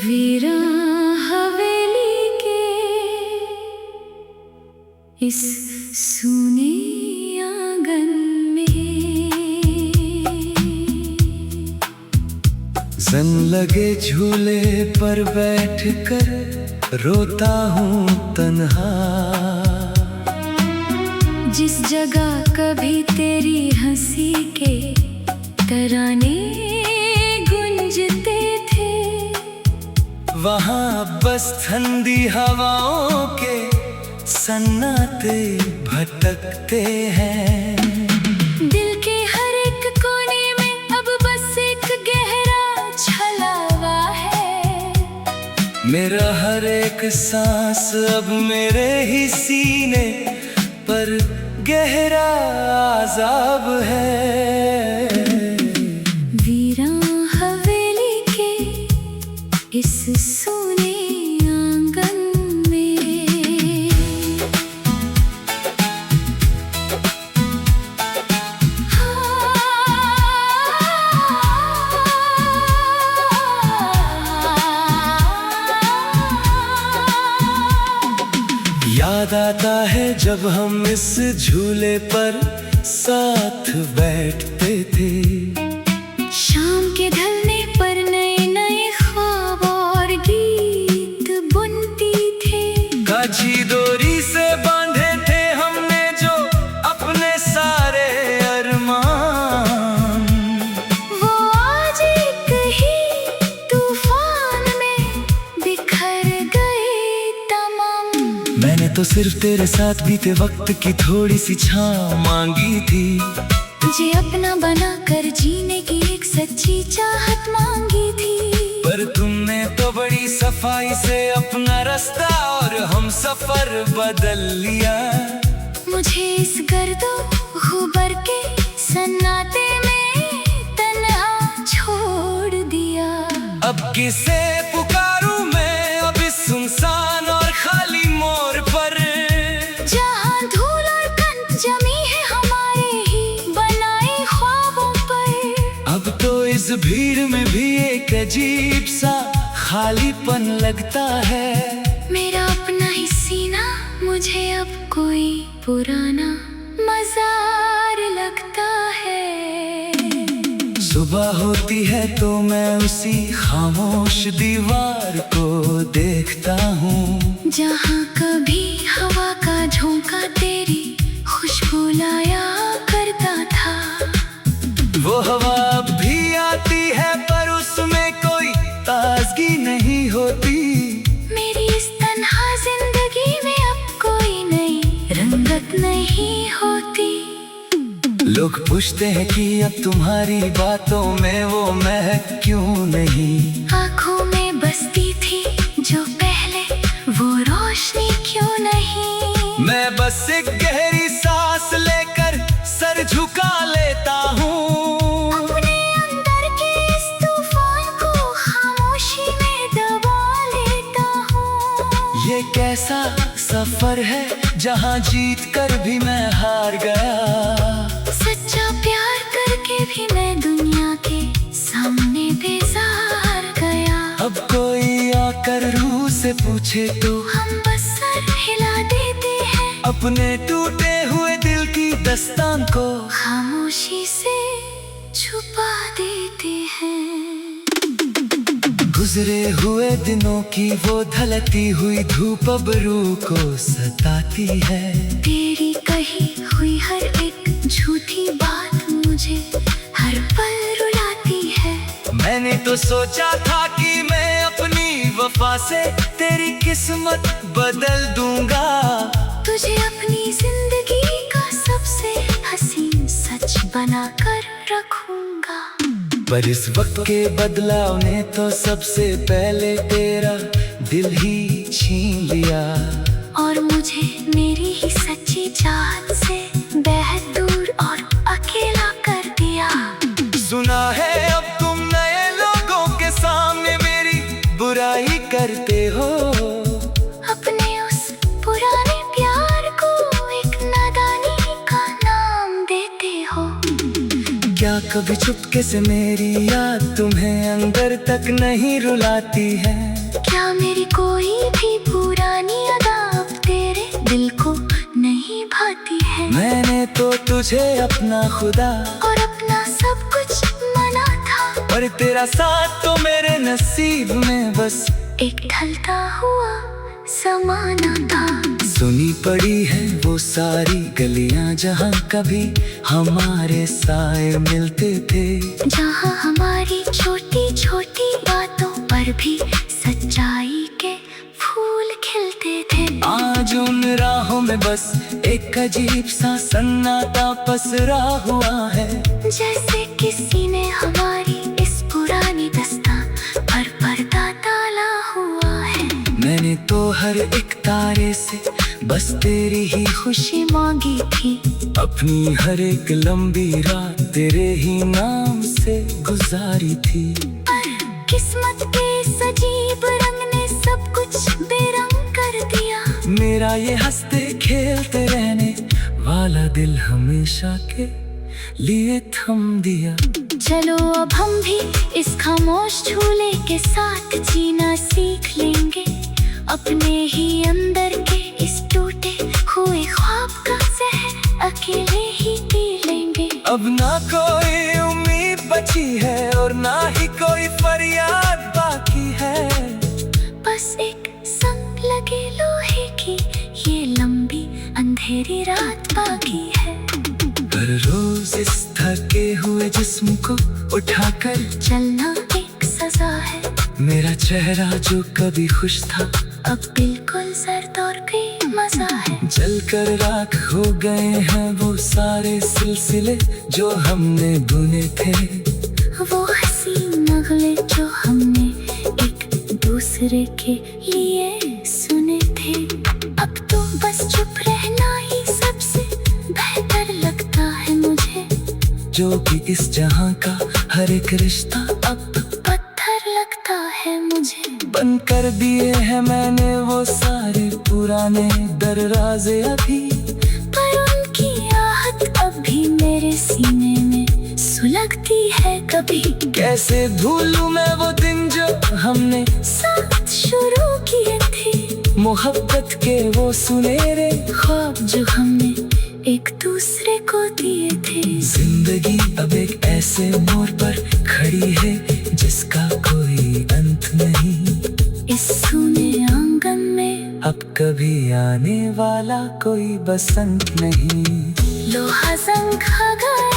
वीरा हवेली के इस सूने आंगन में जन लगे झूले पर बैठकर रोता हूँ तन्हा। जिस जगह कभी तेरी हंसी के तराने गूंजते थे, वहाँ बस ठंडी हवाओं के सन्नाटे भटकते हैं। दिल के हर एक कोने में अब बस एक गहरा छलावा है। मेरा हर एक सांस अब मेरे ही सीने पर गहरा अज़ाब है। वीरा हवेली के इस सूने आंगन में याद आता है जब हम इस झूले पर साथ बैठते थे। शाम के ढलने पर नए नए ख्वाब और गीत बुनती थे। काची डोरी से बांधे थे हमने जो अपने सारे अरमान, वो आज एक ही तूफान में बिखर गए तमाम। मैंने तो सिर्फ तेरे साथ बीते वक्त की थोड़ी सी छाँव मांगी थी। तुझे अपना बनाकर जीने की एक सच्ची चाहत मांगी थी। पर तुमने तो बड़ी सफाई से अपना रास्ता और हम सफर बदल लिया। मुझे इस गर्दो गुबर के सन्नाटे में तन्हा छोड़ दिया। अब किसे पुकारूं मैं अब इस सुनसान और खाली मोड़ पर, जहाँ धूल और कंट जमी है हमारे ही बनाए ख्वाबों पर। अब तो इस भीड़ में भी एक अजीब सा खालीपन लगता है। मेरा अपना ही सीना मुझे अब कोई पुराना मजार लगता है। सुबह होती है तो मैं उसी खामोश दीवार को देखता हूँ, जहाँ कभी हवा का झोंका तेरी खुशबू लाया करता था। वो हवा अब भी आती है पर उसमें कोई ताजगी नहीं होती। मेरी इस तन्हा जिंदगी में अब कोई नई रंगत नहीं होती। लोग पूछते हैं कि अब तुम्हारी बातों में वो महक क्यों नहीं। आँखों में बसती थी जो पहले वो रोशनी क्यों नहीं। मैं बस एक गहरी सांस लेकर सर झुका लेता हूँ। अपने अंदर के इस तूफान को खामोशी में दबा लेता हूँ। ये कैसा सफर है जहाँ जीत कर भी मैं हार गया। सच्चा प्यार करके भी मैं दुनिया के सामने बेजार गया। अब कोई आकर रूह से पूछे तो हम बस सर हिला देते हैं, अपने टूटे हुए दिल की दास्तान को खामोशी से छुपा देते हैं। गुजरे हुए दिनों की वो ढलती हुई धूप अब रूह को सताती है। तेरी कही हुई हर एक झूठी बात मुझे हर पल रुलाती है। मैंने तो सोचा था कि मैं अपनी वफा से तेरी किस्मत बदल दूंगा। तुझे अपनी जिंदगी का सबसे हसीन सच बनाकर रखूंगा। पर इस वक्त के बदलाव ने तो सबसे पहले तेरा दिल ही छीन लिया। और मुझे मेरी ही सच्ची चाहत से बेहद दूर और अकेला कर दिया। सुना है अब तुम नए लोगों के सामने मेरी बुराई करते हो। अपने उस पुराने प्यार को एक नादानी का नाम देते हो। क्या कभी चुपके से मेरी याद तुम्हें अंदर तक नहीं रुलाती है? क्या मेरी कोई भी पुरानी अदा अब तेरे दिल को नहीं भाती है? मैंने तो तुझे अपना खुदा और अपना सब कुछ माना था, पर तेरा साथ तो मेरे नसीब में बस एक ढलता हुआ समाना था। सुनी पड़ी है वो सारी गलियां जहाँ कभी हमारे साए मिलते थे, जहाँ हमारी छोटी छोटी बातों पर भी सच्चाई के फूल खिलते थे। आज उन राहों में बस एक अजीब सा सन्नाटा पसरा हुआ है, जैसे किसी ने हमारी इस पुरानी दास्तां पर पर्दा डाला हुआ है। मैंने तो हर एक तारे से बस तेरी ही खुशी मांगी थी, अपनी हर एक लंबी रात तेरे ही नाम से गुजारी थी। पर किस्मत के इस अजीब रंग ने सब कुछ बेरंग कर दिया। मेरा ये हंसते खेलते रहने वाला दिल हमेशा के लिए थम दिया। चलो अब हम भी इस खामोश झूले के साथ जीना सीख लेंगे, अपने ही अंदर के इस टूटे हुए ख्वाब का जहर अकेले ही पी लेंगे। अब ना कोई उम्मीद बची है और ना ही कोई फरियाद बाकी है, बस एक संग लगे लोहे की ये लंबी अंधेरी रात बाकी है। हर रोज इस थके हुए जिस्म को उठाकर चलना एक सजा है, मेरा चेहरा जो कभी खुश था अब बिल्कुल जर्द और मजा है। जलकर राख हो गए हैं वो सारे सिलसिले जो हमने बुने थे, वो हंसी नगले जो हमने एक दूसरे के लिए सुने थे। अब तो बस चुप रहना ही सबसे बेहतर लगता है मुझे, जो कि इस जहां का हर एक रिश्ता अब पत्थर लगता है मुझे। बंद कर दिए हैं मैंने वो सारे पुराने दरवाजे अभी, पर उनकी आहट अब भी मेरे सीने में सुलगती है कभी। कैसे भूलूं मैं वो दिन जो हमने साथ शुरू किए थे, मोहब्बत के वो सुनहरे ख्वाब जो हमने एक दूसरे को दिए थे। जिंदगी अब एक ऐसे मोड़ पर खड़ी है जिसका कोई अंत नहीं, इस सूने आंगन में अब कभी आने वाला कोई बसंत नहीं। लोहा जंग खा गया